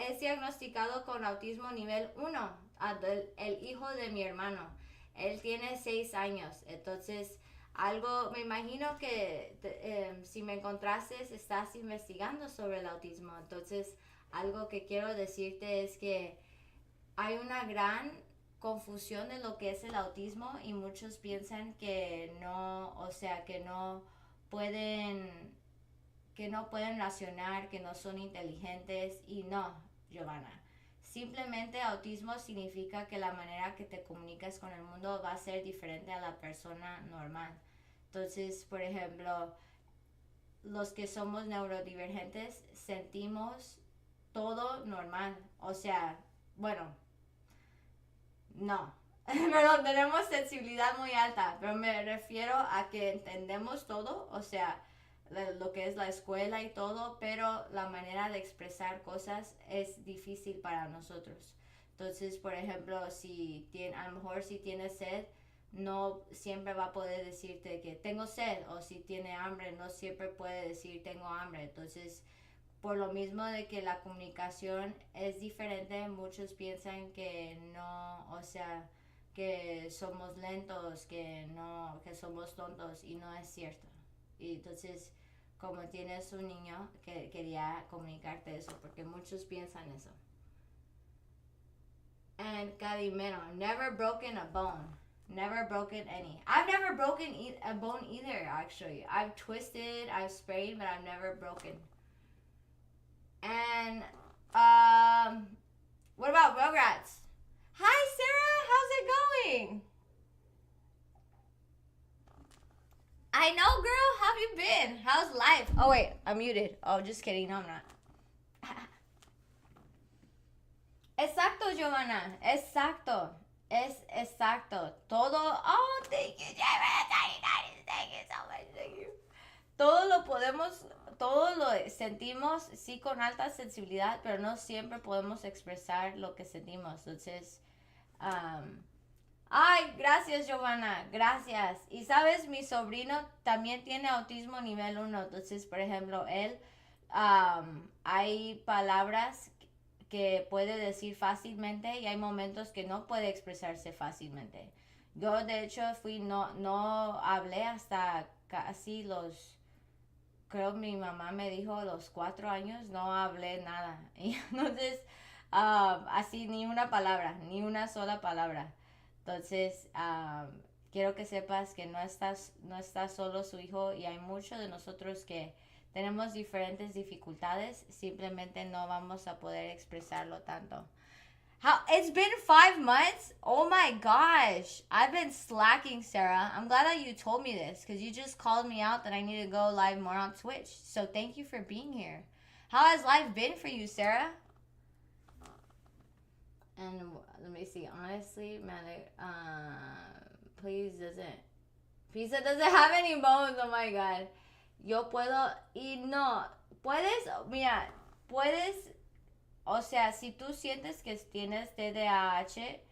es diagnosticado con autismo nivel 1, el hijo de mi hermano. Él tiene 6 años, entonces algo, me imagino que si me encontraste estás investigando sobre el autismo, entonces algo que quiero decirte es que hay una gran confusión de lo que es el autismo y muchos piensan que no, o sea, pueden que no pueden racionar, que no son inteligentes y no, Giovanna. Simplemente autismo significa que la manera que te comunicas con el mundo va a ser diferente a la persona normal. Entonces, por ejemplo, los que somos neurodivergentes sentimos todo normal. O sea, bueno, no. Perdón, tenemos sensibilidad muy alta, pero me refiero a que entendemos todo, o sea, lo que es la escuela y todo, pero la manera de expresar cosas es difícil para nosotros. Entonces, por ejemplo, a lo mejor si tiene sed, no siempre va a poder decirte que tengo sed, o si tiene hambre, no siempre puede decir tengo hambre. Entonces, por lo mismo de que la comunicación es diferente, muchos piensan que no, o sea, que somos lentos, que no, que somos tontos y no es cierto. Y entonces, como tienes un niño, que quería comunicarte eso porque muchos piensan eso. And Calimero, never broken a bone. Never broken any. I've never broken a bone either, actually. I've twisted, I've sprained, but I've never broken. And what about Rugrats? Hi, Sarah. How's it going? I know, girl. How have you been? How's life? Oh wait, I'm muted. Oh, just kidding. No, I'm not. Exacto, Giovanna. Exacto. Es exacto. Todo. Oh, thank you, Giovanna. Thank you so much. Thank you. Todo lo podemos, todo lo sentimos, sí, con alta sensibilidad, pero no siempre podemos expresar lo que sentimos. Entonces, um, ay, gracias, Giovanna, gracias. Y sabes, mi sobrino también tiene autismo nivel 1. Entonces, por ejemplo, él, hay palabras que puede decir fácilmente y hay momentos que no puede expresarse fácilmente. Yo, de hecho, no hablé hasta casi creo mi mamá me dijo los 4 años, no hablé nada. Y entonces, así ni una palabra, ni una sola palabra. Entonces, quiero que sepas que no estás solo su hijo y hay muchos de nosotros que tenemos diferentes dificultades, simplemente no vamos a poder expresarlo tanto. It's been 5 months? Oh my gosh. I've been slacking, Sarah. I'm glad that you told me this because you just called me out that I need to go live more on Twitch. So thank you for being here. How has life been for you, Sarah? And let me see. Honestly, man, please doesn't. Pizza doesn't have any bones. Oh my god. Yo puedo. Y no. Puedes. Mira. Puedes. O sea, si tú sientes que tienes TDAH,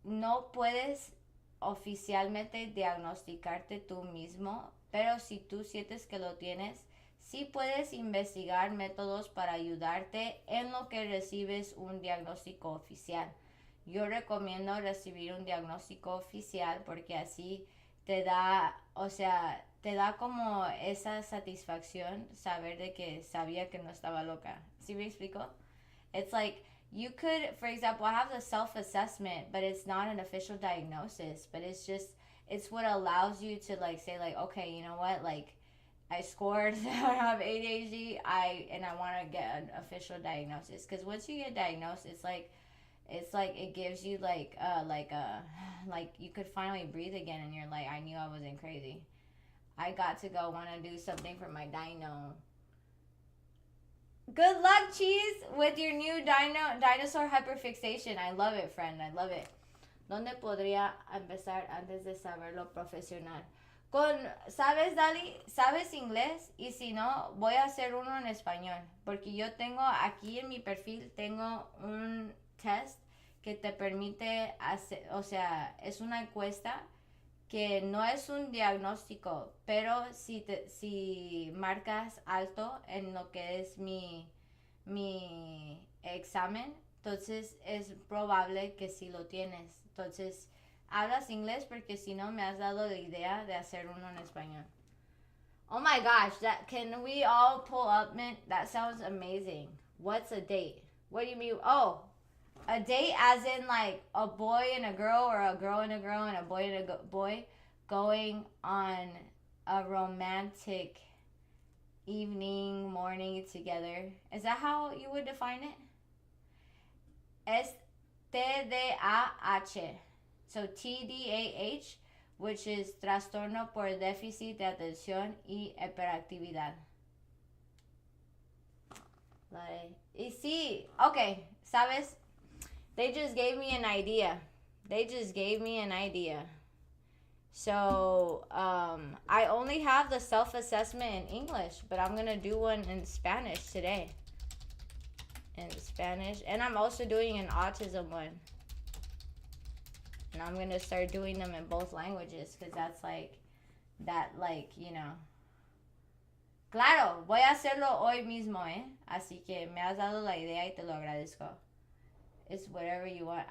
no puedes oficialmente diagnosticarte tú mismo, pero si tú sientes que lo tienes, sí puedes investigar métodos para ayudarte en lo que recibes un diagnóstico oficial. Yo recomiendo recibir un diagnóstico oficial porque así te da, o sea, te da como esa satisfacción saber de que sabía que no estaba loca. ¿Sí me explico? It's like you could, for example, I have the self assessment, but it's not an official diagnosis, but it's what allows you to like say like, okay, you know what, like I scored, I have ADHD, and I want to get an official diagnosis because once you get diagnosed, it's like it gives you like you could finally breathe again, and you're like, I knew I wasn't crazy. I got to go want to do something for my dino. Good luck, Cheese, with your new dinosaur hyperfixation. I love it, friend. I love it. ¿Dónde podría empezar antes de saberlo profesional? ¿Sabes, Dali? ¿Sabes inglés? Y si no, voy a hacer uno en español. Porque yo tengo aquí en mi perfil, tengo un test que te permite hacer, o sea, es una encuesta que no es un diagnóstico, pero si marcas alto en lo que es mi examen, entonces es probable que sí lo tienes. Entonces, hablas inglés porque si no me has dado la idea de hacer uno en español. Oh my gosh, that can we all pull up, Mint? That sounds amazing. What's a date? What do you mean? Oh, a date as in like a boy and a girl, or a girl and a girl and a boy and a boy going on a romantic evening, morning together. Is that how you would define it? Es TDAH. So TDAH, which is trastorno por déficit de atención y hiperactividad. Y sí, okay, ¿sabes? They just gave me an idea. So, I only have the self-assessment in English, but I'm going to do one in Spanish today. In Spanish. And I'm also doing an autism one. And I'm going to start doing them in both languages, because that's you know. Claro, voy a hacerlo hoy mismo, Así que me has dado la idea y te lo agradezco. It's whatever you want.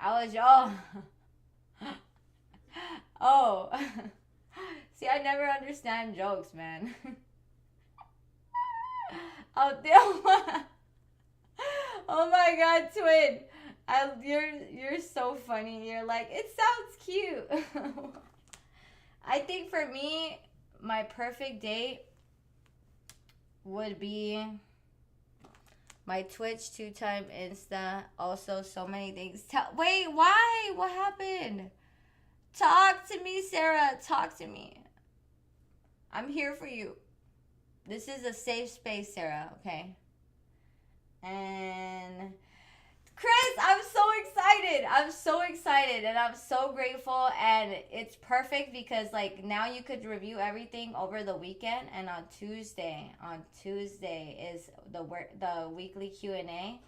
Oh. See, I never understand jokes, man. Oh, oh my God, twin. You're so funny. You're like, it sounds cute. I think for me, my perfect date would be my Twitch, 2-time Insta. Also, so many things. Wait, why? What happened? Talk to me, Sarah. Talk to me. I'm here for you. This is a safe space, Sarah, okay? And Chris, I'm so excited and I'm so grateful, and it's perfect because like now you could review everything over the weekend, and on Tuesday is the weekly Q&A,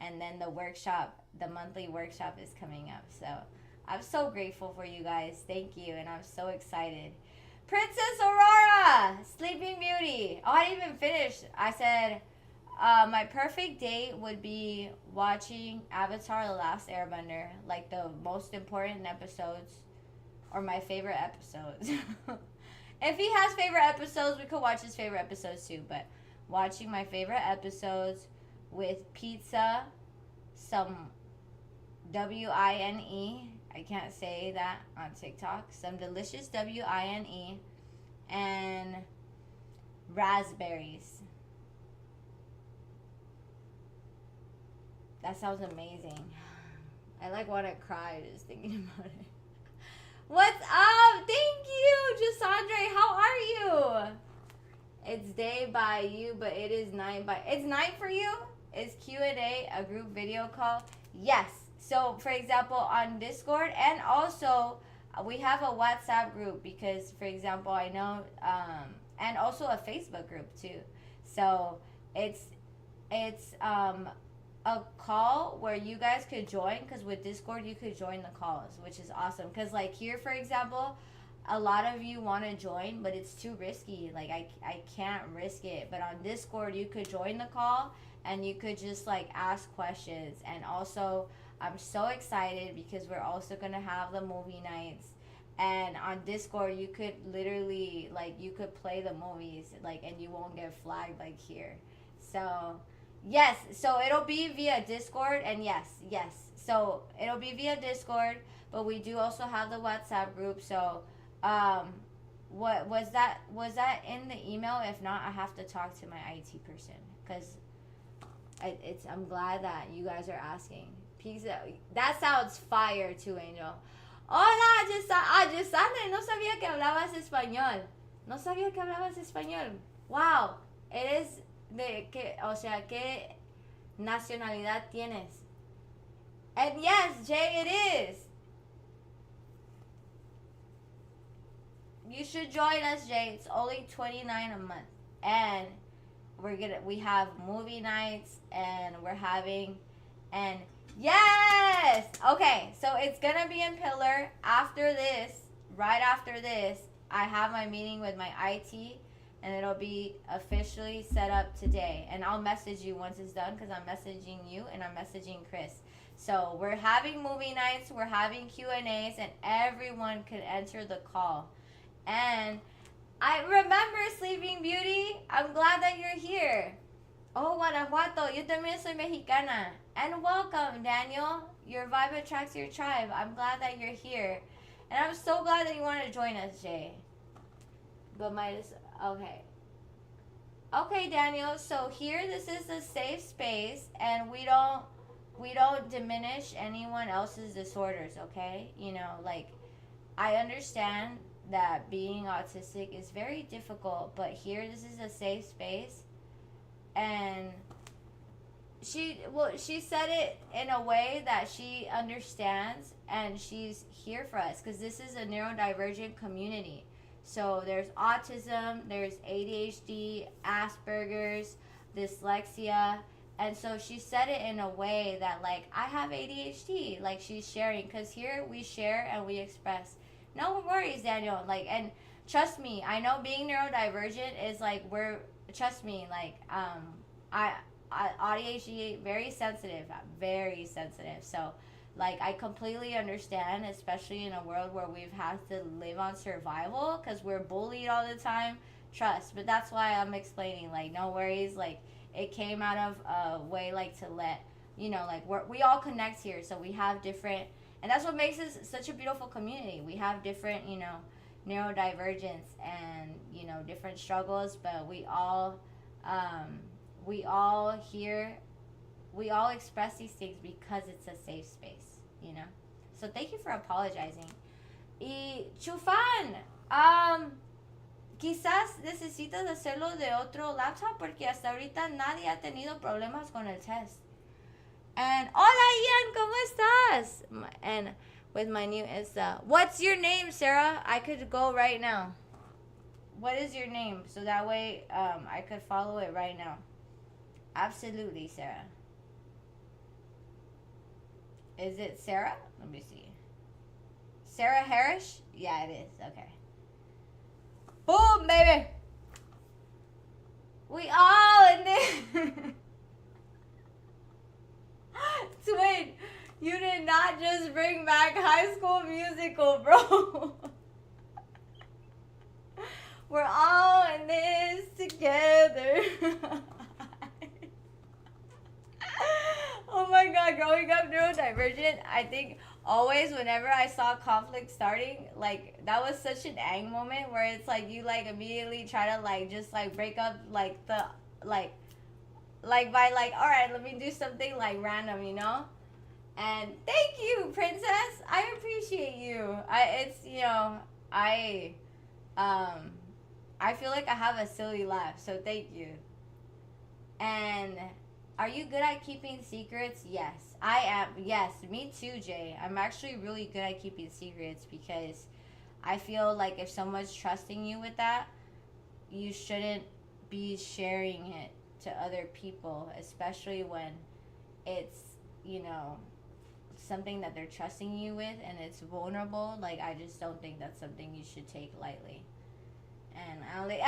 and then the monthly workshop is coming up. So I'm so grateful for you guys. Thank you, and I'm so excited. Princess Aurora, Sleeping Beauty. Oh, I didn't even finish. I said my perfect date would be watching Avatar: The Last Airbender, like the most important episodes, or my favorite episodes. If he has favorite episodes, we could watch his favorite episodes too, but watching my favorite episodes with pizza, some WINE, I can't say that on TikTok, some delicious WINE, and raspberries. That sounds amazing. I want to cry just thinking about it. What's up? Thank you, Jasandre. How are you? It's day by you, but it is night by... It's night for you? Is Q&A a group video call? Yes. So, for example, on Discord, and also we have a WhatsApp group because, for example, I know, and also a Facebook group too. So it's a call where you guys could join, because with Discord you could join the calls, which is awesome. Because like here, for example, a lot of you want to join, but it's too risky. Like I can't risk it. But on Discord you could join the call and you could just like ask questions. And also I'm so excited because we're also gonna have the movie nights. And on Discord you could literally like you could play the movies like, and you won't get flagged like here. So yes, so it'll be via Discord, and yes. So it'll be via Discord, but we do also have the WhatsApp group. So, what was that? Was that in the email? If not, I have to talk to my IT person, because I'm glad that you guys are asking. Pizza, that sounds fire too, Angel. Hola, Yesandra, no sabía que hablabas español. Wow, eres de que, o sea, ¿qué nacionalidad tienes? And yes, Jay, it is. You should join us, Jay. It's only $29 a month, and we have movie nights, and we're having, and yes, okay. So it's gonna be in Pillar. After this, right after this, I have my meeting with my IT. and it'll be officially set up today. And I'll message you once it's done because I'm messaging you and I'm messaging Chris. So we're having movie nights, we're having Q&As, and everyone can enter the call. And I remember Sleeping Beauty. I'm glad that you're here. Oh, Guanajuato, yo también soy mexicana. And welcome, Daniel. Your vibe attracts your tribe. I'm glad that you're here. And I'm so glad that you want to join us, Jay. But okay. Okay, Daniel. So here, this is a safe space, and we don't diminish anyone else's disorders, okay? You know, like, I understand that being autistic is very difficult, but here, this is a safe space. And she said it in a way that she understands, and she's here for us because this is a neurodivergent community. So there's autism, there's ADHD, Asperger's, dyslexia, and so she said it in a way that, like, I have ADHD, like, she's sharing, because here we share and we express. No worries, Daniel. Like, and trust me, I know being neurodivergent is like, trust me, like, I ADHD, very sensitive, so, like, I completely understand, especially in a world where we've had to live on survival because we're bullied all the time. Trust, but that's why I'm explaining, like, no worries, like, it came out of a way, like, to let, you know, like, we all connect here, so we have different, and that's what makes us such a beautiful community. We have different, you know, neurodivergence and, you know, different struggles, but we all express these things because it's a safe space, you know? So thank you for apologizing. Y Chufan, quizás necesitas hacerlo de otro laptop porque hasta ahorita nadie ha tenido problemas con el test. And hola Ian, ¿cómo estás? And with my new Insta. What's your name, Sarah? I could go right now. What is your name? So that way I could follow it right now. Absolutely, Sarah. Is it Sarah? Let me see. Sarah Harris? Yeah, it is. Okay. Boom, baby. We all in this. Twin, you did not just bring back High School Musical, bro. We're all in this together. Oh my god, growing up neurodivergent, I think always whenever I saw conflict starting, like, that was such an ang moment where it's like you, like, immediately try to, like, just, like, break up, like, the, like by, like, all right, let me do something, like, random, you know? And thank you, princess. I appreciate you. I feel like I have a silly laugh, so thank you. And are you good at keeping secrets? Yes, I am. Yes, me too, Jay. I'm actually really good at keeping secrets because I feel like if someone's trusting you with that, you shouldn't be sharing it to other people, especially when it's, you know, something that they're trusting you with and it's vulnerable. Like, I just don't think that's something you should take lightly. And I only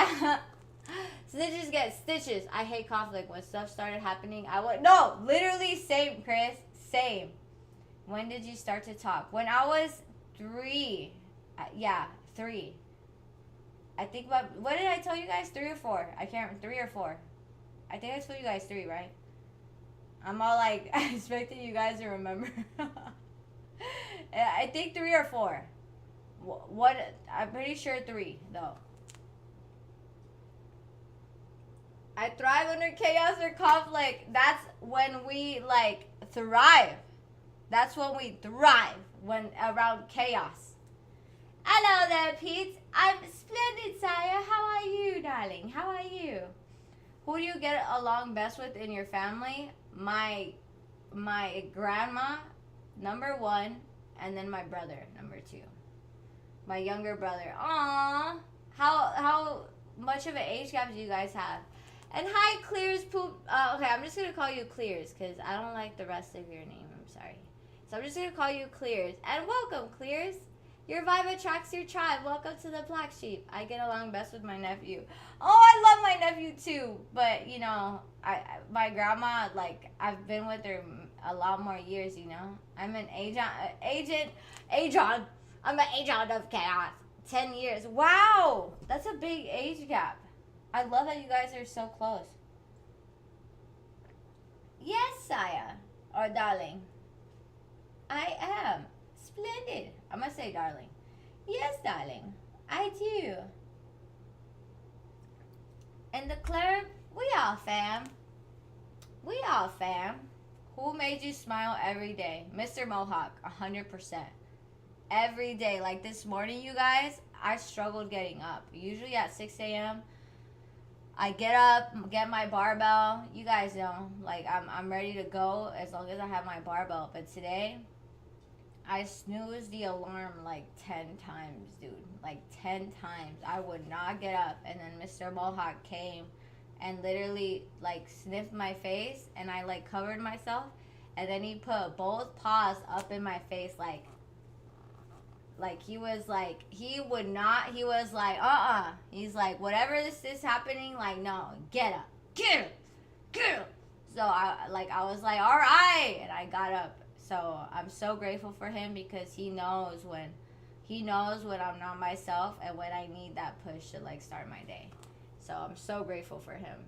snitches get stitches. I hate conflict. When stuff started happening, no, literally same, Chris, same. When did you start to talk? When I was 3. 3. I think about, what did I tell you guys? 3 or 4? I can't remember. 3 or 4. I think I told you guys 3, right? I'm all like, I expected you guys to remember. I think 3 or 4. What? I'm pretty sure 3, though. I thrive under chaos or conflict. That's when we, like, thrive. That's when we thrive, when around chaos. Hello there, Pete. I'm splendid, Saya. How are you, darling? How are you? Who do you get along best with in your family? My grandma, number 1, and then my brother, number 2. My younger brother. Aww. How much of an age gap do you guys have? And hi, Clears Poop. Okay, I'm just going to call you Clears because I don't like the rest of your name. I'm sorry. So I'm just going to call you Clears. And welcome, Clears. Your vibe attracts your tribe. Welcome to the Black Sheep. I get along best with my nephew. Oh, I love my nephew too. But, you know, my grandma, like, I've been with her a lot more years, you know. I'm an agent. I'm an agent of chaos. 10 years. Wow. That's a big age gap. I love that you guys are so close. Yes, Saya. Or darling. I am. Splendid. I'm going to say darling. Yes, darling. I do. And the clurb, we all fam. We all fam. Who made you smile every day? Mr. Mohawk, 100%. Every day. Like this morning, you guys, I struggled getting up. Usually at 6 a.m., I get up, get my barbell. You guys know, like, I'm ready to go as long as I have my barbell. But today, I snoozed the alarm like 10 times, dude. Like 10 times. I would not get up. And then Mr. Mohawk came and literally like sniffed my face. And I like covered myself. And then he put both paws up in my face like he was like, he would not, he was like, He's like, whatever this is happening, like, no, get up. Get up. Get up. So I was like, all right. And I got up. So I'm so grateful for him because he knows when I'm not myself and when I need that push to like start my day. So I'm so grateful for him.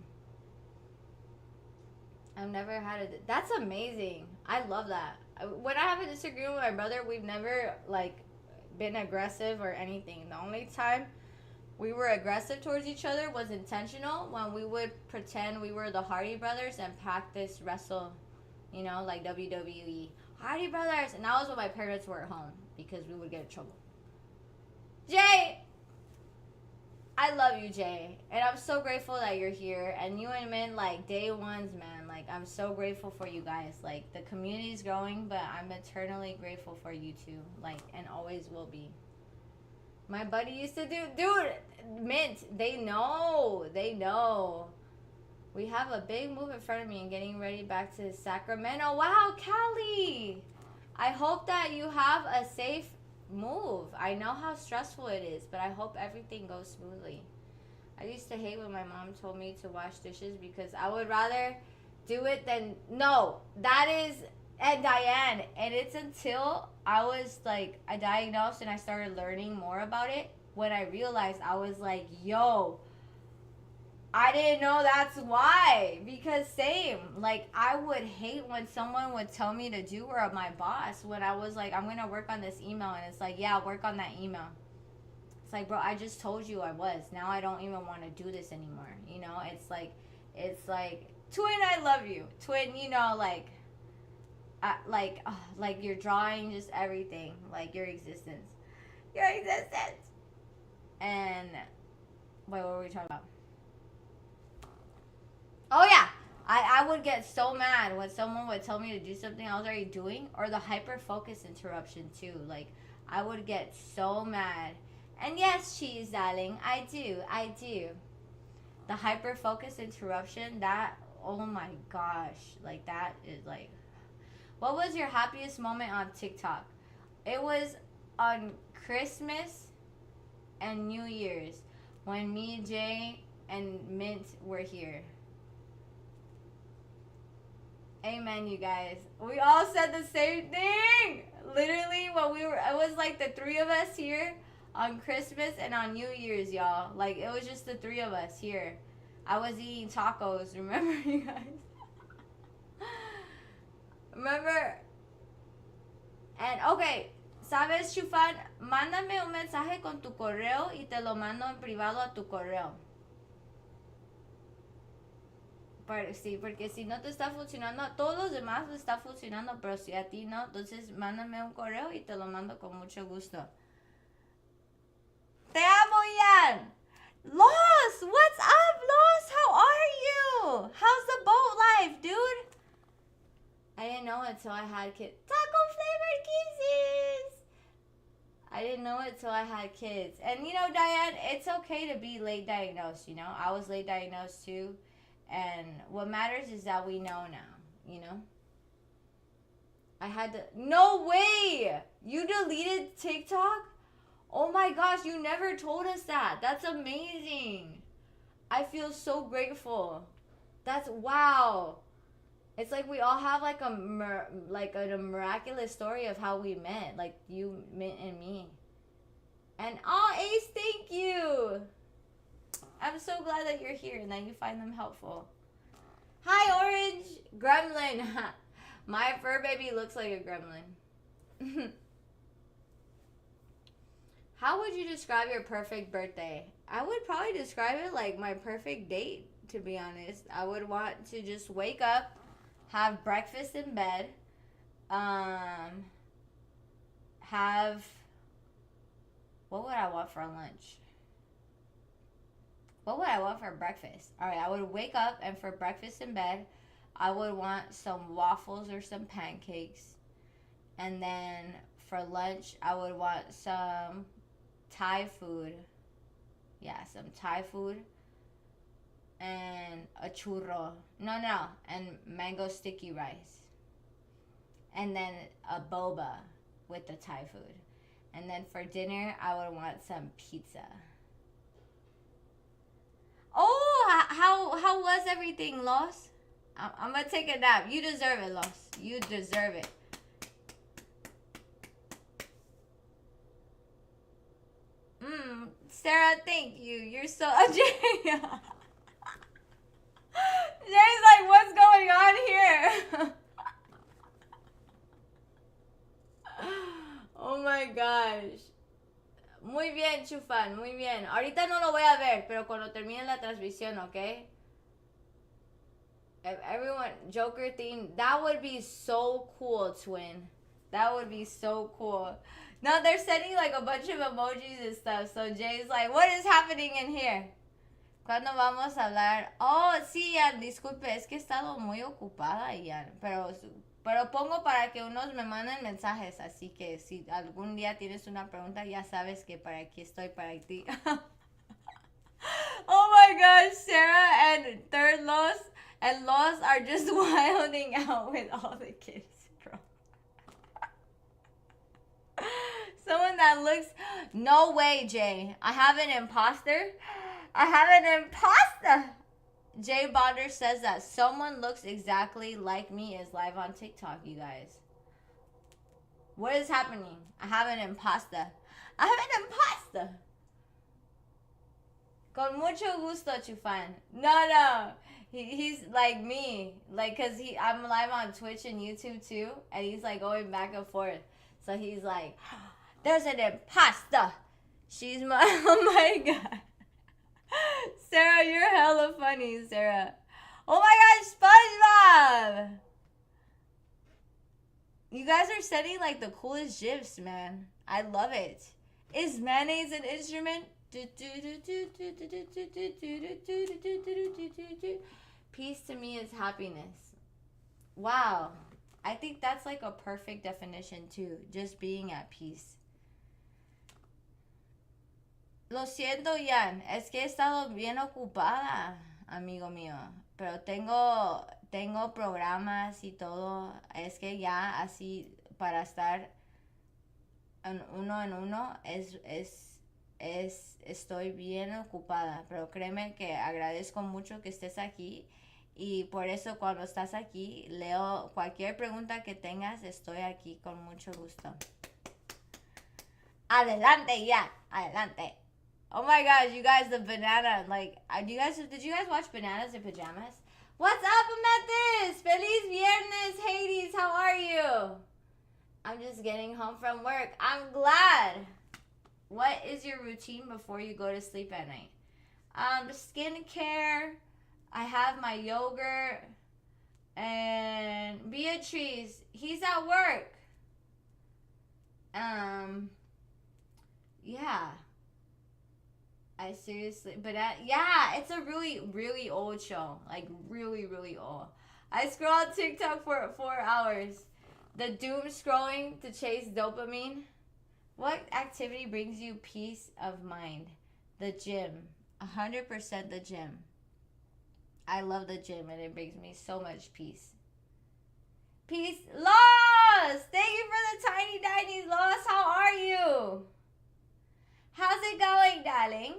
I've never had that's amazing. I love that. When I have a disagreement with my brother, we've never like been aggressive or anything. The only time we were aggressive towards each other was intentional when we would pretend we were the Hardy Brothers and practice wrestle, you know, like WWE. Hardy Brothers! And that was when my parents were at home because we would get in trouble. Jay! I love you, Jay. And I'm so grateful that you're here. And you and Min, like, day ones, man. Like, I'm so grateful for you guys. Like, the community's growing, but I'm eternally grateful for you two. Like, and always will be. My buddy used to do... Dude! Mint, they know. They know. We have a big move in front of me and getting ready back to Sacramento. Wow, Callie! I hope that you have a safe move. I know how stressful it is, but I hope everything goes smoothly. I used to hate when my mom told me to wash dishes because I would rather do it than... No, that is... And Diane, and it's until I was like, I diagnosed and I started learning more about it when I realized I was like, yo... I didn't know that's why. Because same. Like, I would hate when someone would tell me to do, or my boss, when I was like, I'm going to work on this email. And it's like, yeah, work on that email. It's like, bro, I just told you I was. Now I don't even want to do this anymore. You know, it's like, Twin, I love you. Twin, you know, like you're drawing just everything. Like, your existence. Your existence. And, wait, what were we talking about? Oh, yeah. I would get so mad when someone would tell me to do something I was already doing. Or the hyper-focus interruption, too. Like, I would get so mad. And yes, Cheese, darling, I do. The hyper-focus interruption, that, oh my gosh. Like, that is like... What was your happiest moment on TikTok? It was on Christmas and New Year's. When me, Jay, and Mint were here. Amen, you guys. We all said the same thing. Literally, when it was like the three of us here on Christmas and on New Year's, y'all. Like, it was just the three of us here. I was eating tacos, remember, you guys? Remember? And, okay, ¿sabes, Chufan? Mándame un mensaje con tu correo y te lo mando en privado a tu correo. Sí, porque si no te está funcionando, a todos los demás les está funcionando, pero si a ti no, entonces mándame un correo y te lo mando con mucho gusto. Te amo, Ian. Los, what's up, Los? How are you? How's the boat life, dude? I didn't know it until I had kids. Taco flavored kisses. I didn't know it till I had kids. And you know, Diane, it's okay to be late diagnosed, you know? I was late diagnosed too. And what matters is that we know now, you know? I had to... No way! You deleted TikTok? Oh my gosh, you never told us that. That's amazing. I feel so grateful. That's wow. It's like we all have like a miraculous story of how we met, like you and me. And oh, Ace, thank you. I'm so glad that you're here and that you find them helpful. Hi, Orange Gremlin. My fur baby looks like a gremlin. How would you describe your perfect birthday? I would probably describe it like my perfect date, to be honest. I would want to just wake up, have breakfast in bed, have, what would I want for lunch? What would I want for breakfast? All right, I would wake up and for breakfast in bed, I would want some waffles or some pancakes. And then for lunch, I would want some Thai food. Yeah, some Thai food. And a churro. No. And mango sticky rice. And then a boba with the Thai food. And then for dinner, I would want some pizza. Oh, how was everything, Los? I'm going to take a nap. You deserve it, Los. You deserve it. Sarah, thank you. You're so... Jay's like, what's going on here? Oh my gosh. Muy bien, Chufan, muy bien. Ahorita no lo voy a ver, pero cuando termine la transmisión, ¿ok? If everyone, Joker theme, that would be so cool, twin. That would be so cool. No, they're sending like a bunch of emojis and stuff. So Jay's like, what is happening in here? ¿Cuándo vamos a hablar? Oh, sí, Ian, disculpe, es que he estado muy ocupada, Ian. Pero pongo para que unos me manden mensajes. Así que si algún día tienes una pregunta, ya sabes que para aquí estoy para ti. Oh my gosh, Sarah and Third Los and Los are just wilding out with all the kids, bro. Someone that looks... No way, Jay. I have an imposter. I have an imposter. Jay Bonder says that someone looks exactly like me is live on TikTok, you guys. What is happening? I have an imposter. I have an imposter. Con mucho gusto, Chufan. No. He's like me. Like, cause I'm live on Twitch and YouTube too. And he's like going back and forth. So he's like, there's an imposter. She's my, oh my God. Sarah, you're hella funny, Sarah. Oh my gosh, SpongeBob! You guys are sending like the coolest gifs, man. I love it. Is mayonnaise an instrument? Peace to me is happiness. Wow. I think that's like a perfect definition too. Just being at peace. Lo siento, Ian. Es que he estado bien ocupada, amigo mío. Pero tengo programas y todo. Es que ya así para estar en uno estoy bien ocupada. Pero créeme que agradezco mucho que estés aquí. Y por eso cuando estás aquí, leo cualquier pregunta que tengas. Estoy aquí con mucho gusto. Adelante, Ian. Adelante. Oh my gosh, you guys, the banana, like, did you guys watch Bananas in Pajamas? What's up, Amethyst? Feliz Viernes, Hades, how are you? I'm just getting home from work. I'm glad. What is your routine before you go to sleep at night? Skincare, I have my yogurt, and Beatrice, he's at work. Yeah. I seriously, but yeah, it's a really, really old show. Like, really, really old. I scroll on TikTok for 4 hours. The doom scrolling to chase dopamine. What activity brings you peace of mind? The gym. 100% the gym. I love the gym and it brings me so much peace. Peace. Lost! Thank you for the tiny dinies, Lost. How are you? darling.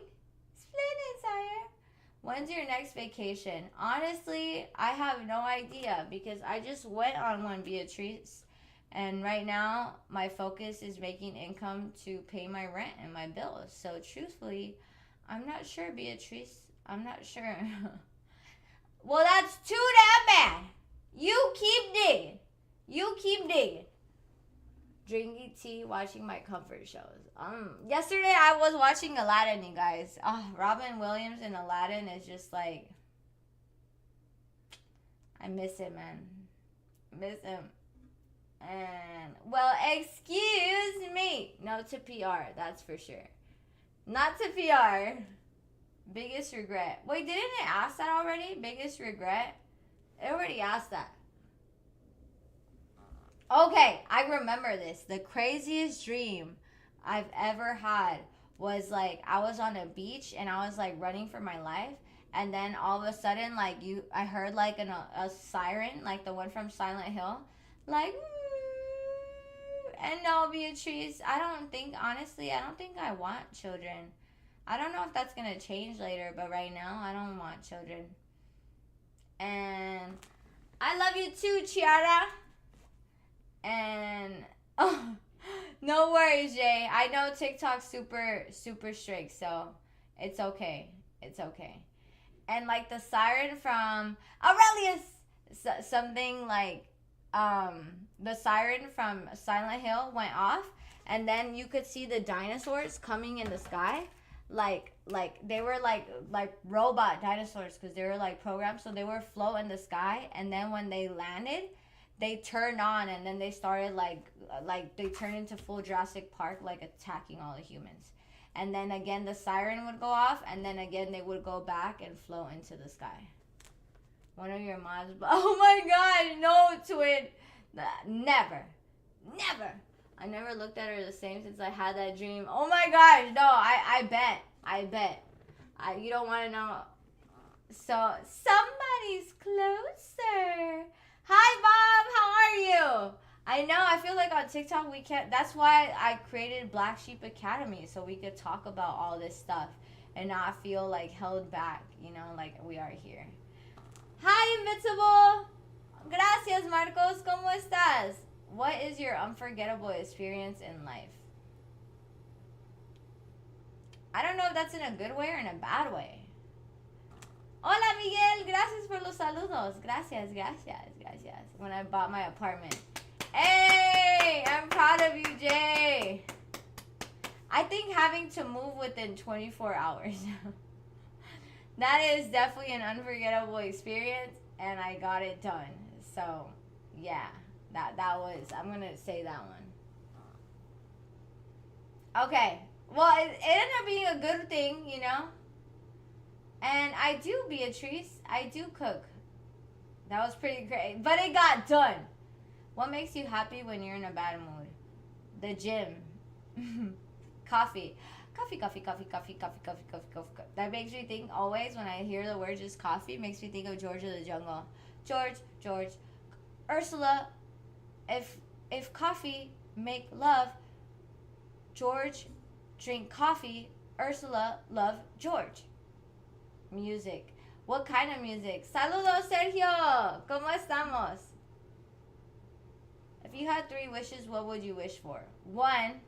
Splendid, sire. When's your next vacation? Honestly, I have no idea because I just went on one, Beatrice. And right now, my focus is making income to pay my rent and my bills. So, truthfully, I'm not sure, Beatrice. I'm not sure. Well, that's too damn bad. You keep digging. You keep digging. Drinking tea, watching my comfort shows. Yesterday I was watching Aladdin, you guys. Oh, Robin Williams in Aladdin is just like, I miss him, man. Miss him. And well, excuse me. No to PR, that's for sure. Not to PR. Biggest regret. Wait, didn't it ask that already? Biggest regret? It already asked that. Okay, I remember this. The craziest dream I've ever had was like I was on a beach and I was like running for my life, and then all of a sudden I heard like a siren, like the one from Silent Hill, like, and no, Beatrice, I don't think I want children. I don't know if that's gonna change later, but right now I don't want children. And I love you too, Chiara. And oh, no worries, Jay. I know TikTok's super strict, so it's okay. It's okay. And like the siren from Aurelius, something like the siren from Silent Hill went off, and then you could see the dinosaurs coming in the sky, like they were like robot dinosaurs because they were like programmed, so they were float in the sky, and then when they landed, they turned on, and then they started like they turned into full Jurassic Park, like attacking all the humans. And then again the siren would go off, and then again they would go back and float into the sky. One of your moms, oh my god, no, twin. Never. I never looked at her the same since I had that dream. Oh my gosh, no, I bet. You don't want to know. So, somebody's closer. Hi, Bob, how are you? I know, I feel like on TikTok we can't, that's why I created Black Sheep Academy, so we could talk about all this stuff and not feel like held back, like we are here. Hi, Invincible. Gracias, Marcos. ¿Cómo estás? What is your unforgettable experience in life? I don't know if that's in a good way or in a bad way. Hola, Miguel. Gracias por los saludos. Gracias. When I bought my apartment. Hey, I'm proud of you, Jay. I think having to move within 24 hours. That is definitely an unforgettable experience, and I got it done. So, yeah, that was, I'm going to say that one. Okay, well, it ended up being a good thing, And I do, Beatrice, I do cook. That was pretty great, but it got done. What makes you happy when you're in a bad mood? The gym. Coffee. Coffee. That makes me think always when I hear the word just coffee, makes me think of George of the Jungle. George. Ursula, if coffee make love, George drink coffee, Ursula love George. Music. What kind of music? Saludos, Sergio. ¿Cómo estamos? If you had 3 wishes, what would you wish for? 1,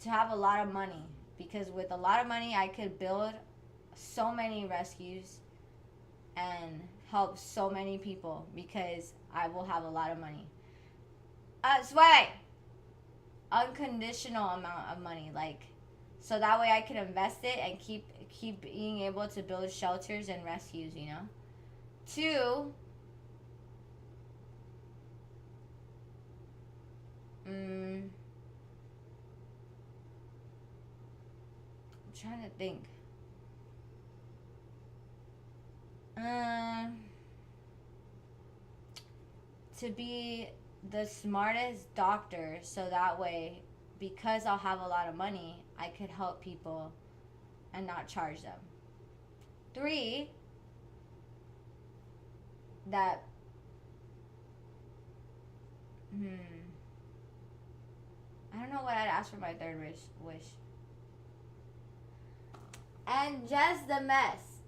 to have a lot of money, because with a lot of money I could build so many rescues and help so many people because I will have a lot of money. Unconditional amount of money, so that way I can invest it and keep being able to build shelters and rescues, 2, I'm trying to think. To be the smartest doctor, so that way, because I'll have a lot of money, I could help people and not charge them. 3, that I don't know what I'd ask for my third wish. And just the mess.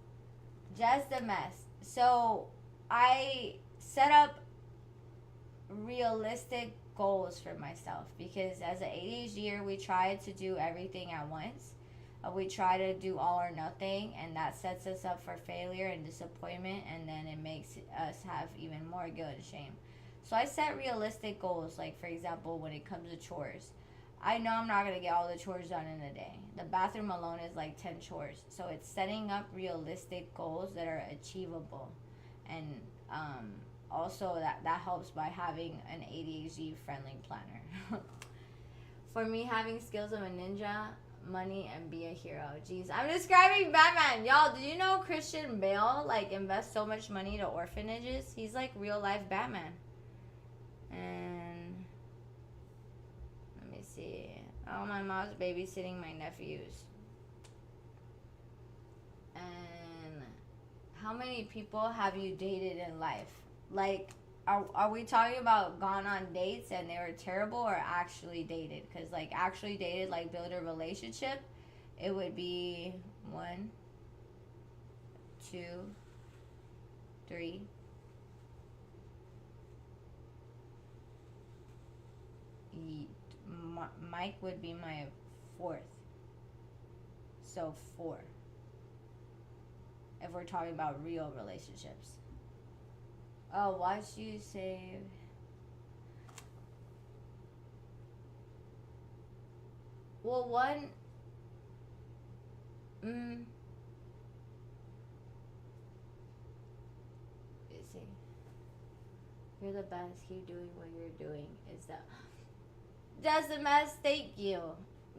Just the mess. So I set up realistic goals for myself because as an ADHDer, we try to do everything at once. We try to do all or nothing, and that sets us up for failure and disappointment, and then it makes us have even more guilt and shame. So I set realistic goals, like for example, when it comes to chores. I know I'm not going to get all the chores done in a day. The bathroom alone is like 10 chores. So it's setting up realistic goals that are achievable. And also that helps by having an ADHD friendly planner. For me, having skills of a ninja, money, and be a hero. Jeez, I'm describing Batman. Y'all, did you know Christian Bale like invests so much money to orphanages? He's like real life Batman. And let me see. Oh, my mom's babysitting my nephews. And how many people have you dated in life? Like, are we talking about gone on dates and they were terrible, or actually dated? Because like actually dated, like build a relationship, it would be 1, 2, 3. Mike would be my 4th. So 4. If we're talking about real relationships. Oh, watch you save. Well, one. Let's see. You're the best. Keep doing what you're doing. Is that. Just a mess. Thank you.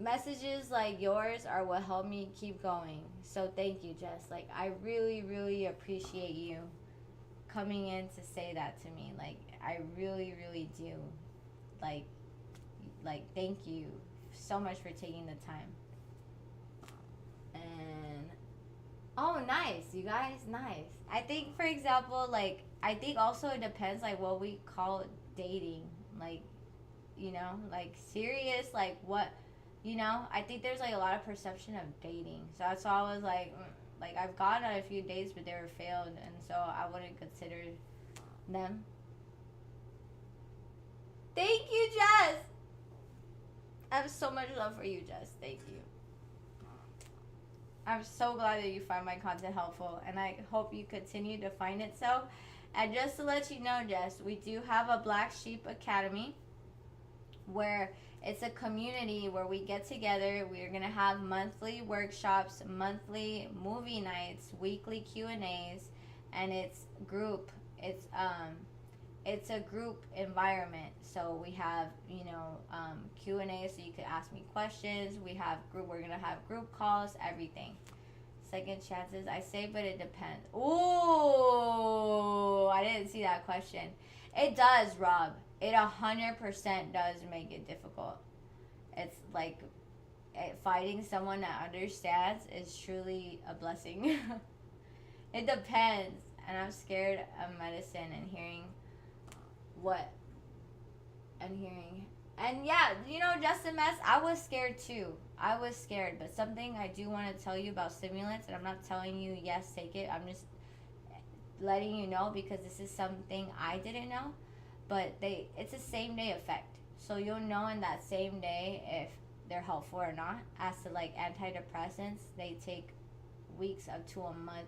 Messages like yours are what help me keep going. So thank you, Jess. Like, I really, really appreciate you coming in to say that to me. Like, I really, really do. Like, thank you so much for taking the time. And oh, nice, you guys, nice. I think, for example, like, I think also it depends like what we call dating. Like, you know, like serious, like what, you know. I think there's like a lot of perception of dating. So that's why I was like I've gone on a few dates, but they were failed, and so I wouldn't consider them. Thank you, Jess. I have so much love for you, Jess. Thank you. I'm so glad that you find my content helpful, and I hope you continue to find it so. And just to let you know, Jess, we do have a Black Sheep Academy where it's a community where we get together. We're going to have monthly workshops, monthly movie nights, weekly Q&As, and it's group. It's a group environment. So we have, you know, Q&A, so you could ask me questions. We're going to have group calls, everything. Second chances, I say, but it depends. Ooh, I didn't see that question. It does, Rob. It 100% does make it difficult. It's like finding someone that understands is truly a blessing. It depends. And I'm scared of medicine and hearing what and hearing. And yeah, you know, just a mess. I was scared too. I was scared. But something I do want to tell you about stimulants, and I'm not telling you, yes, take it. I'm just letting you know because this is something I didn't know. But it's a same day effect. So you'll know in that same day if they're helpful or not. As to like antidepressants, they take weeks up to a month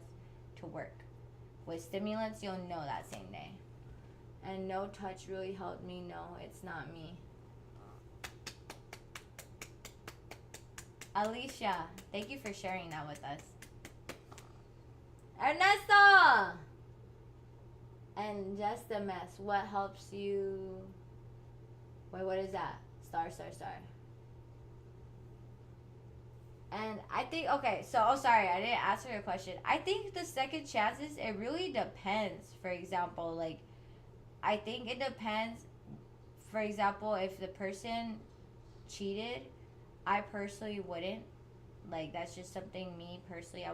to work. With stimulants, you'll know that same day. And no touch really helped me. No, it's not me. Alicia, thank you for sharing that with us. Ernesto! And just a mess. What helps you? Wait, what is that? Star. And I think, okay, so, sorry, I didn't answer your question. I think the second chances, it really depends. For example, like, I think it depends. For example, if the person cheated, I personally wouldn't. Like, that's just something me personally, I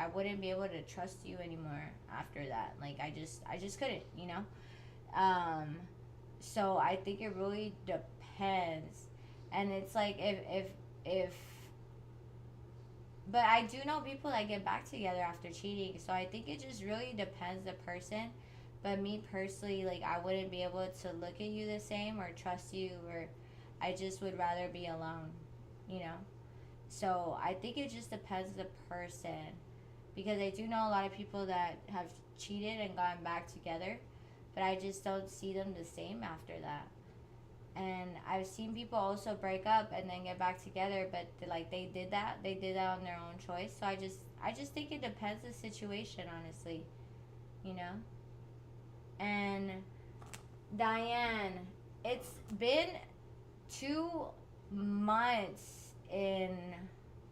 wouldn't be able to trust you anymore after that. Like, I just couldn't, you know? So I think it really depends. And it's like if but I do know people that get back together after cheating. So I think it just really depends the person. But me personally, like I wouldn't be able to look at you the same or trust you, or I just would rather be alone, you know? So I think it just depends the person. Because I do know a lot of people that have cheated and gotten back together, but I just don't see them the same after that. And I've seen people also break up and then get back together, but like they did that on their own choice. So I just think it depends the situation, honestly, you know. And Diane, it's been 2 months in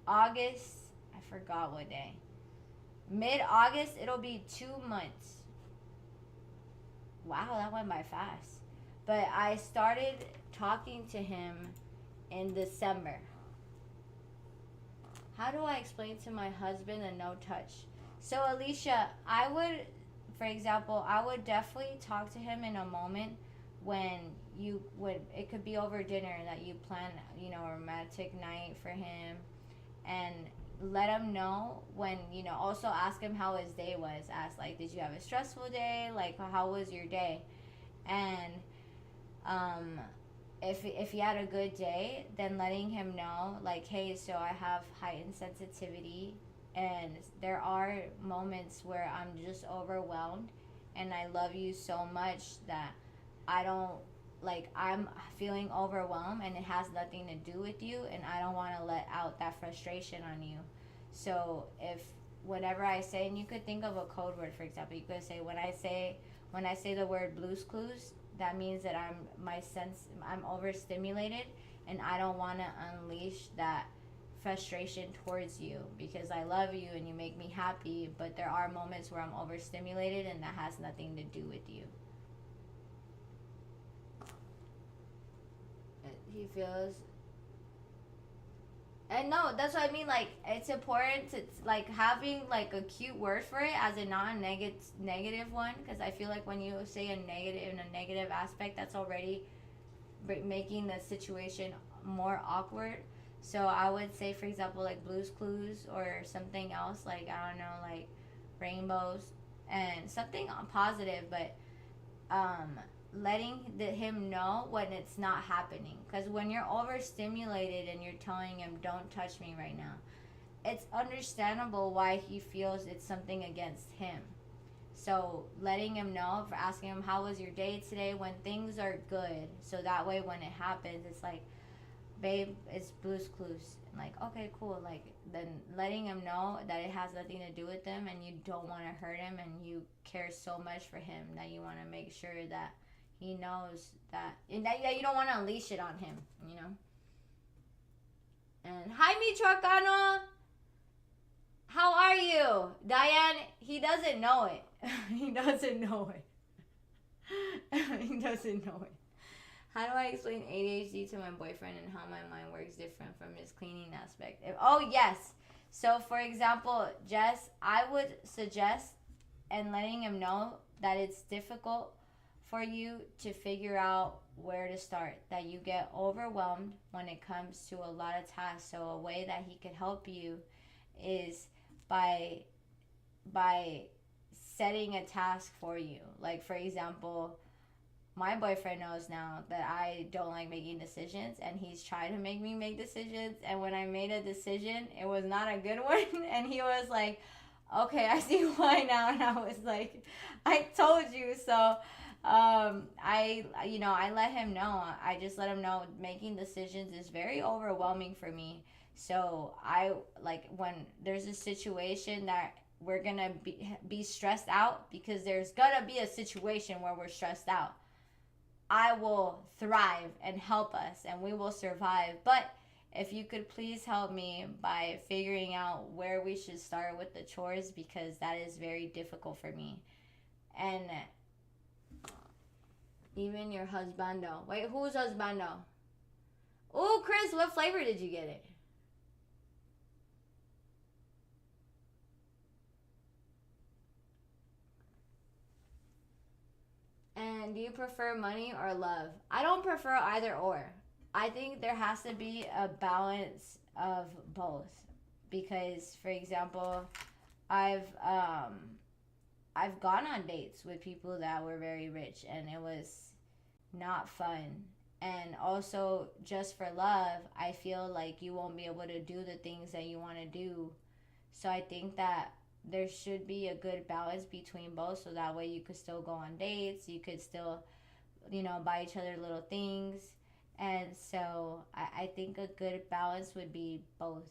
August. I forgot what day. Mid August, it'll be 2 months. Wow, that went by fast. But I started talking to him in December. How do I explain to my husband a no touch? So, Alicia, I would, for example, I would definitely talk to him in a moment when you would, it could be over dinner that you plan, a romantic night for him, and let him know when, also ask him how his day was. Ask, like, did you have a stressful day? Like, how was your day? And um, if he had a good day, then letting him know, like, hey, so I have heightened sensitivity, and there are moments where I'm just overwhelmed, and I love you so much that I don't, like, I'm feeling overwhelmed, and it has nothing to do with you, and I don't want to let out that frustration on you. So if whenever I say, and you could think of a code word, for example, you could say, when I say the word Blues Clues, that means that I'm overstimulated, and I don't want to unleash that frustration towards you because I love you and you make me happy, but there are moments where I'm overstimulated and that has nothing to do with you. He feels, and no, that's what I mean. Like, it's important to, like, having like a cute word for it as a non-negative one, because I feel like when you say a negative in a negative aspect, that's already making the situation more awkward. So I would say, for example, like Blues Clues or something else, like, I don't know, like rainbows, and something positive, but um, letting him know when it's not happening. Because when you're overstimulated and you're telling him, don't touch me right now, it's understandable why he feels it's something against him. So letting him know, for asking him, how was your day today, when things are good. So that way when it happens, it's like, babe, it's Blues Clues. And like, okay, cool. Like, then letting him know that it has nothing to do with them and you don't want to hurt him and you care so much for him that you want to make sure that he knows that, and that you don't want to unleash it on him, you know? And hi, Michoacano! How are you? Diane, he doesn't know it. He doesn't know it. He doesn't know it. How do I explain ADHD to my boyfriend and how my mind works different from his cleaning aspect? Oh, yes. So, for example, Jess, I would suggest and letting him know that it's difficult for you to figure out where to start, that you get overwhelmed when it comes to a lot of tasks. So, a way that he could help you is by setting a task for you. Like, for example, my boyfriend knows now that I don't like making decisions, and he's tried to make me make decisions, and when I made a decision, it was not a good one, and he was like, okay, I see why now. And I was like, I told you so. I let him know. I just let him know making decisions is very overwhelming for me. So I, like, when there's a situation that we're gonna be stressed out, because there's gonna be a situation where we're stressed out, I will thrive and help us and we will survive. But if you could please help me by figuring out where we should start with the chores, because that is very difficult for me. And even your husbando. Wait, who's husbando? Oh, Chris, what flavor did you get it? And do you prefer money or love? I don't prefer either or. I think there has to be a balance of both because, for example, I've um I've gone on dates with people that were very rich and it was not fun. And also, just for love, I feel like you won't be able to do the things that you want to do. So I think that there should be a good balance between both so that way you could still go on dates, you could still, buy each other little things. And so I think a good balance would be both.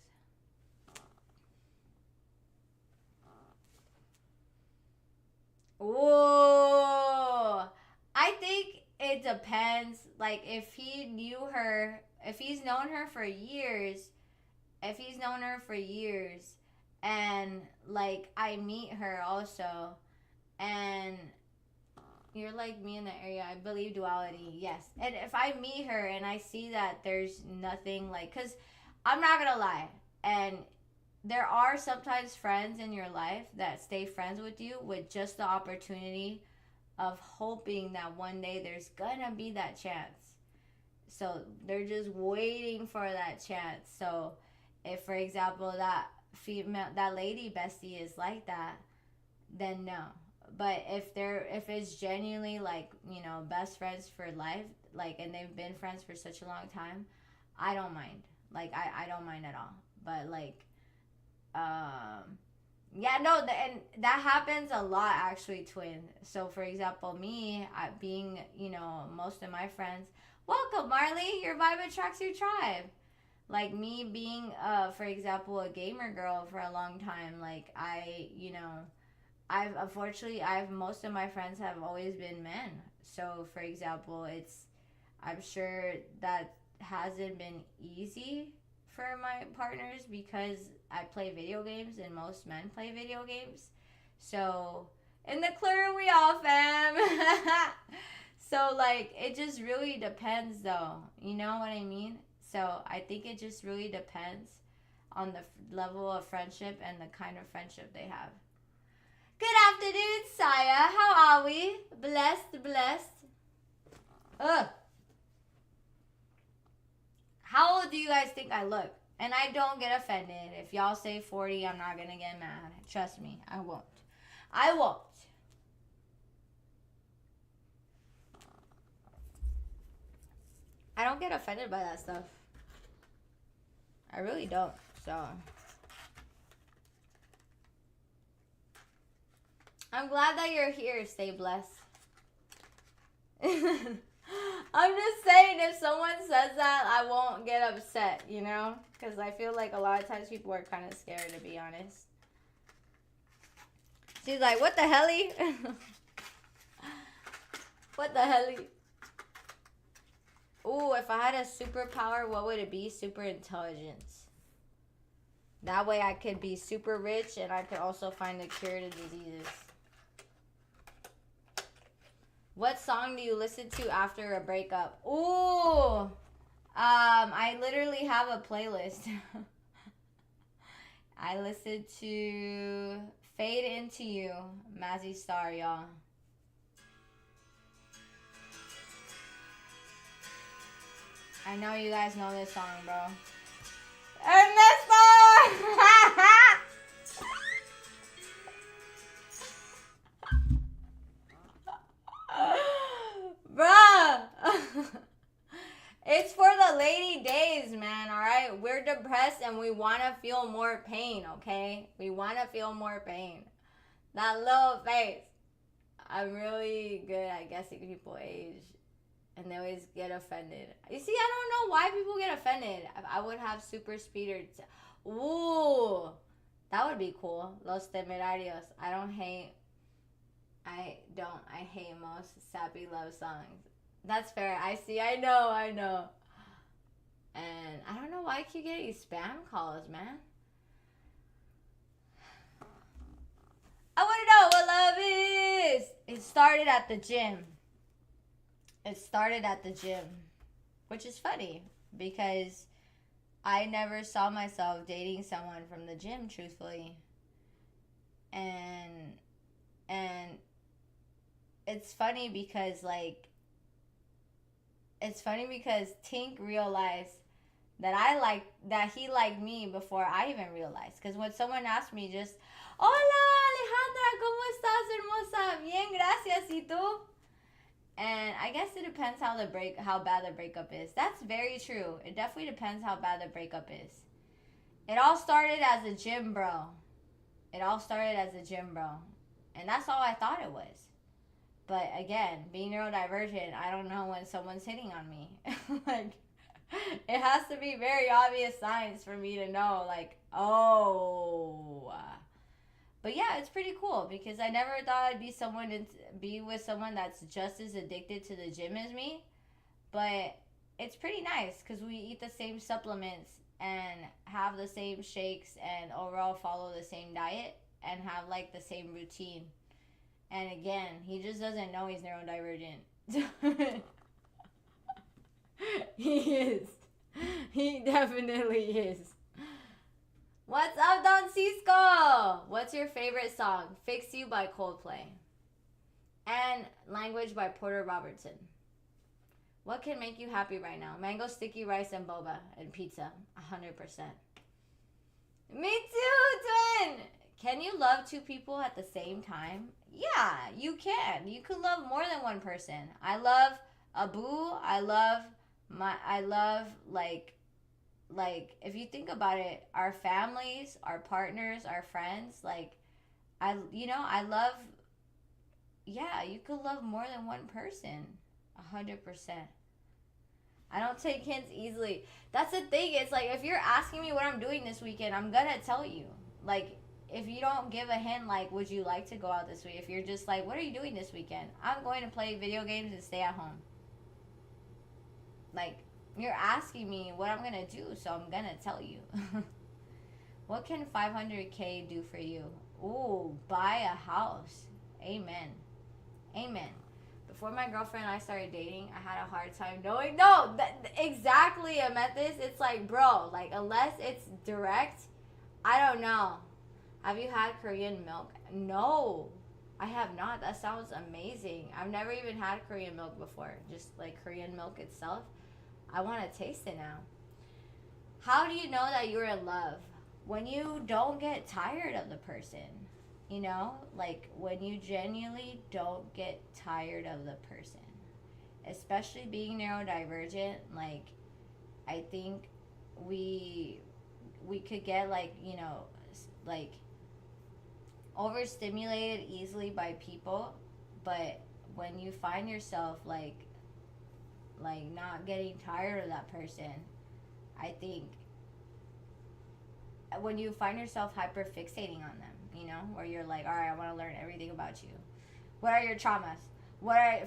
Ooh, I think it depends. Like if he's known her for years, if he's known her for years, and like I meet her also, and you're like me in the area. I believe duality, yes. And if I meet her and I see that there's nothing like, cause I'm not gonna lie, and there are sometimes friends in your life that stay friends with you with just the opportunity of hoping that one day there's gonna be that chance. So they're just waiting for that chance. So if, for example, that lady bestie is like that, then no. But if it's genuinely like best friends for life, like, and they've been friends for such a long time, I don't mind. Like I don't mind at all. But like yeah, no, and that happens a lot actually, twin. So for example, me being most of my friends, welcome Marley, your vibe attracts your tribe. Like me being for example a gamer girl for a long time, like I've unfortunately I've most of my friends have always been men. So for example, I'm sure that hasn't been easy for my partners because I play video games and most men play video games. So in the clurb we all fam. So like it just really depends though. You know what I mean? So I think it just really depends on the level of friendship and the kind of friendship they have. Good afternoon, Saya. How are we? Blessed, blessed. Ugh. How old do you guys think I look? And I don't get offended. If y'all say 40, I'm not going to get mad. Trust me, I won't. I won't. I don't get offended by that stuff. I really don't. So I'm glad that you're here. Stay blessed. I'm just saying, if someone says that, I won't get upset, Because I feel like a lot of times people are kind of scared, to be honest. She's like, what the helly? What the helly? Ooh, if I had a superpower, what would it be? Super intelligence. That way I could be super rich and I could also find a cure to diseases. What song do you listen to after a breakup? Ooh, I literally have a playlist. I listen to Fade Into You, Mazzy Star, y'all. I know you guys know this song, bro. Ernesto! Bruh! It's for the lady days, man, alright? We're depressed and we want to feel more pain, okay? We want to feel more pain. That little face. I'm really good at guessing people's age. And they always get offended. You see, I don't know why people get offended. I would have super speeder. Ooh. That would be cool. Los Temerarios. I hate most sappy love songs. That's fair. I know. And I don't know why I keep getting spam calls, man. I want to know what love is. It started at the gym. Which is funny because I never saw myself dating someone from the gym, truthfully. And it's funny because like It's funny because Tink realized that he liked me before I even realized. Because when someone asked me just, "Hola Alejandra, ¿cómo estás, hermosa? Bien, gracias. ¿Y tú?" And I guess it depends how bad the breakup is. That's very true. It definitely depends how bad the breakup is. It all started as a gym bro. It all started as a gym bro. And that's all I thought it was. But again, being neurodivergent, I don't know when someone's hitting on me. Like, it has to be very obvious signs for me to know, like, oh. But yeah, it's pretty cool because I never thought I'd be with someone that's just as addicted to the gym as me. But it's pretty nice because we eat the same supplements and have the same shakes and overall follow the same diet and have like the same routine. And again, he just doesn't know he's neurodivergent. He is. He definitely is. What's up, Don Cisco? What's your favorite song? Fix You by Coldplay. And Language by Porter Robertson. What can make you happy right now? Mango sticky rice and boba and pizza. 100%. Me too, twin! Can you love two people at the same time? Yeah, you can. You could love more than one person. I love Abu. I love like if you think about it, our families, our partners, our friends, like I love, yeah, you could love more than one person. 100%. I don't take hints easily. That's the thing. It's like if you're asking me what I'm doing this weekend, I'm gonna tell you. Like if you don't give a hint, like would you like to go out this week? If you're just like, what are you doing this weekend? I'm going to play video games and stay at home. Like you're asking me what I'm gonna do, so I'm gonna tell you. What can 500K do for you? Ooh, buy a house. Amen. Amen. Before my girlfriend and I started dating, I had a hard time knowing. No, exactly, Amethyst. It's like, bro, like, unless it's direct, I don't know. Have you had Korean milk? No, I have not. That sounds amazing. I've never even had Korean milk before. Just like Korean milk itself. I want to taste it now. How do you know that you're in love? When you don't get tired of the person. You know, like when you genuinely don't get tired of the person, especially being neurodivergent. Like, I think we could get like like overstimulated easily by people, but when you find yourself like not getting tired of that person, I think when you find yourself hyper fixating on them, where you're like, all right, I want to learn everything about you. What are your traumas? What are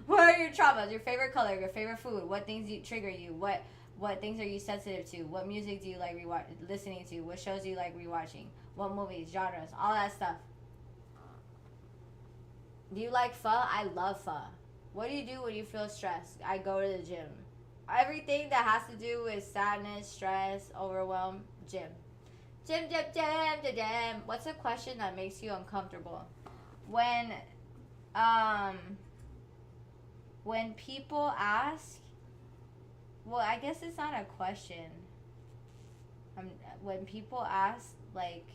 what are your traumas? Your favorite color, your favorite food, what things trigger you, what things are you sensitive to, what music do you like listening to, what shows do you like rewatching, what movies, genres, all that stuff. Do you like pho? I love pho. What do you do when you feel stressed? I go to the gym. Everything that has to do with sadness, stress, overwhelm, gym. Gym, gym, gym, gym, gym. What's a question that makes you uncomfortable? When, um, when people ask, well, I guess it's not a question. When people ask, like,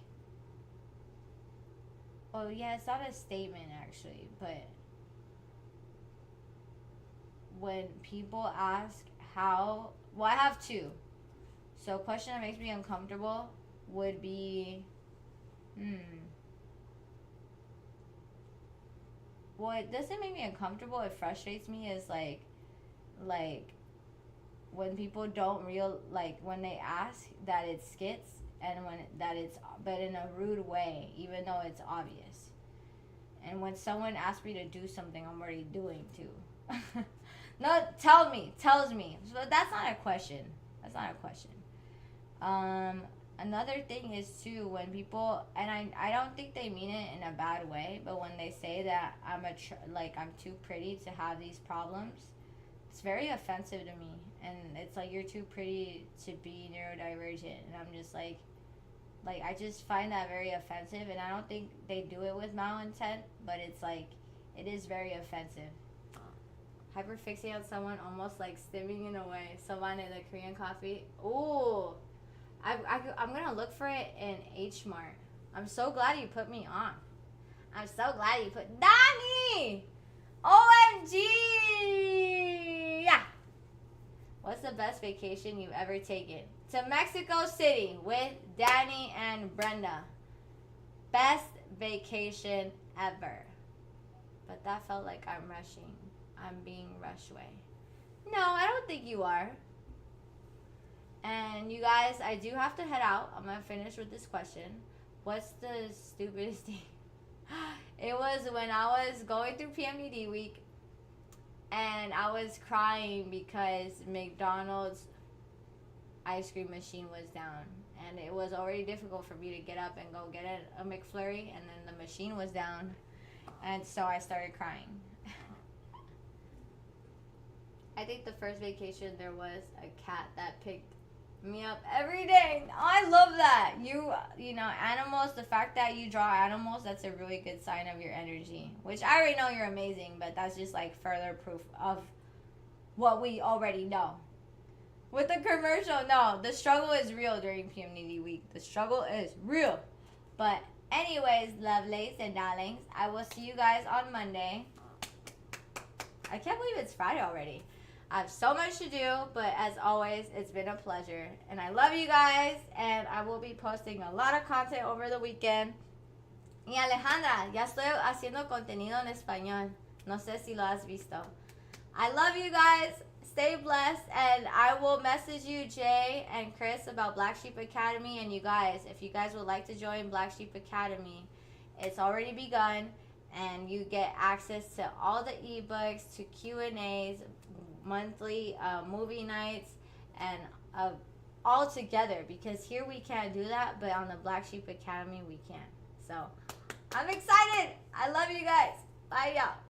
oh yeah, it's not a statement actually, but when people ask how, well, I have two. So a question that makes me uncomfortable would be, well, it doesn't make me uncomfortable. It frustrates me is like when people don't like when they ask that it's skits and but in a rude way, even though it's obvious. And when someone asks me to do something I'm already doing too. No, tells me. So that's not a question. That's not a question. Another thing is too when people, and I don't think they mean it in a bad way, but when they say that I'm too pretty to have these problems, it's very offensive to me. And it's like you're too pretty to be neurodivergent, and I'm just like I just find that very offensive, and I don't think they do it with malintent, but it's like it is very offensive. Hyperfixate on someone almost like stimming in a way. Savane, the Korean coffee. Ooh. I'm going to look for it in H Mart. I'm so glad you put me on. I'm so glad you put... Donnie! OMG! Yeah. What's the best vacation you've ever taken? To Mexico City with Danny and Brenda. Best vacation ever. But that felt like I'm rushing. I'm being rushed away. No, I don't think you are. And you guys, I do have to head out. I'm going to finish with this question. What's the stupidest thing? It was when I was going through PMED week and I was crying because McDonald's ice cream machine was down. And it was already difficult for me to get up and go get a McFlurry, and then the machine was down. And so I started crying. I think the first vacation there was a cat that picked me up every day. Oh, I love that. You know, animals, the fact that you draw animals, that's a really good sign of your energy. Which I already know you're amazing, but that's just like further proof of what we already know. With the commercial, no, the struggle is real during PMND week. The struggle is real. But anyways, lovelies and darlings, I will see you guys on Monday. I can't believe it's Friday already. I have so much to do, but as always, it's been a pleasure. And I love you guys, and I will be posting a lot of content over the weekend. Y Alejandra, ya estoy haciendo contenido en español. No sé si lo has visto. I love you guys. Stay blessed, and I will message you, Jay and Chris, about Black Sheep Academy. And you guys, if you guys would like to join Black Sheep Academy, it's already begun, and you get access to all the ebooks, to Q&As, monthly movie nights, and all together, because here we can't do that, but on the Black Sheep Academy we can. So I'm excited. I love you guys. Bye, y'all.